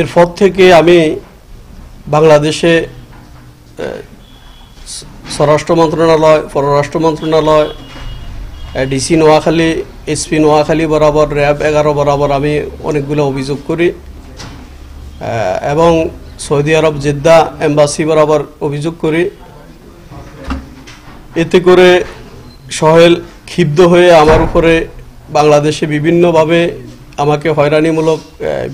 এরপর থেকে আমি বাংলাদেশে স্বরাষ্ট্র মন্ত্রণালয়, পররাষ্ট্র মন্ত্রণালয়, ডিসি নোয়াখালী, এসপি নোয়াখালী বরাবর, র্যাব 11 বরাবর আমি অনেকগুলো অভিযোগ করি এবং সৌদি আরব জেদ্দা এম্বাসি বরাবর অভিযোগ করি। এতে করে সোহেল ক্ষিপ্ত হয়ে আমার উপরে বাংলাদেশে বিভিন্নভাবে আমাকে হয়রানিমূলক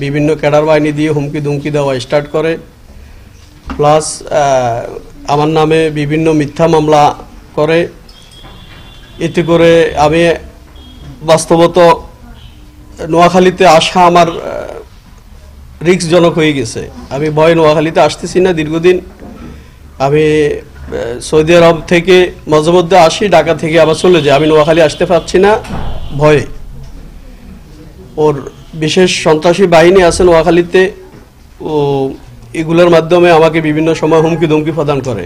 বিভিন্ন ক্যাডার বাহিনী দিয়ে হুমকি ধুমকি দেওয়া স্টার্ট করে, প্লাস আমার নামে বিভিন্ন মিথ্যা মামলা করে। এতে করে আমি বাস্তবত নোয়াখালীতে আসা আমার রিস্কজনক হয়ে গেছে। আমি ভয়ে নোয়াখালীতে আসতেছি না দীর্ঘদিন। আমি সৌদি আরব থেকে মাঝে মধ্যে আসি, ঢাকা থেকে আবার চলে যাই। আমি নোয়াখালী আসতে পারছি না ভয়ে। ওর বিশেষ সন্ত্রাসী বাহিনী আছে নোয়াখালীতে, ও এগুলোর মাধ্যমে আমাকে বিভিন্ন সময় হুমকি ধমকি প্রদান করে।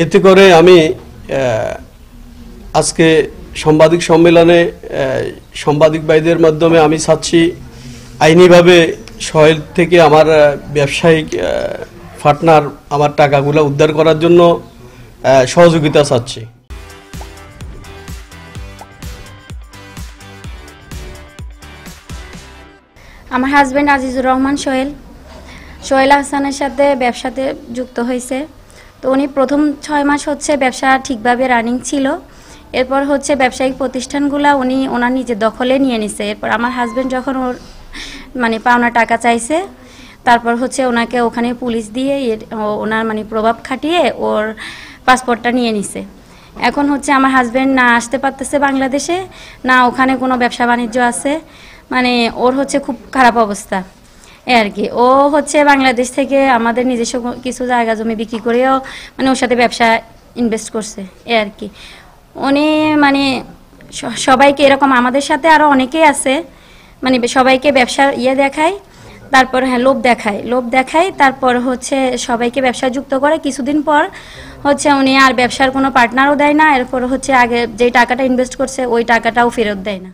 এতে করে আমি আজকে সাংবাদিক সম্মেলনে সাংবাদিক ভাইদের মাধ্যমে আমি চাচ্ছি আইনিভাবে সোহেল থেকে আমার ব্যবসায়িক পার্টনার আমার টাকাগুলো উদ্ধার করার জন্য সহযোগিতা চাচ্ছি। আমার হাজবেন্ড আজিজুর রহমান সোহেল হাসানের সাথে ব্যবসাতে যুক্ত হয়েছে। তো উনি প্রথম 6 মাস হচ্ছে ব্যবসা ঠিকভাবে রানিং ছিল। এরপর হচ্ছে ব্যবসায়িক প্রতিষ্ঠানগুলো উনি ওনার নিজের দখলে নিয়ে নিছে। এরপর আমার হাজবেন্ড যখন ওর মানে পাওনা টাকা চাইছে, তারপর হচ্ছে ওনাকে ওখানে পুলিশ দিয়ে ওনার মানে প্রভাব খাটিয়ে ওর পাসপোর্টটা নিয়ে নিছে। এখন হচ্ছে আমার হাজবেন্ড না আসতে পারতেছে বাংলাদেশে, না ওখানে কোনো ব্যবসা বাণিজ্য আছে, মানে ওর হচ্ছে খুব খারাপ অবস্থা আর কি। ও হচ্ছে বাংলাদেশ থেকে আমাদের নিজস্ব কিছু জায়গা জমি বিক্রি করেও মানে ওর সাথে ব্যবসা ইনভেস্ট করছে আর কি। উনি মানে সবাইকে এরকম আমাদের সাথে আরও অনেকেই আছে, মানে সবাইকে ব্যবসার দেখায়, তারপর লোভ দেখায়, তারপর হচ্ছে সবাইকে ব্যবসা যুক্ত করে। কিছুদিন পর হচ্ছে উনি আর ব্যবসার কোনো পার্টনারও দেয় না। এরপর হচ্ছে আগে যেই টাকাটা ইনভেস্ট করছে ওই টাকাটাও ফেরত দেয় না।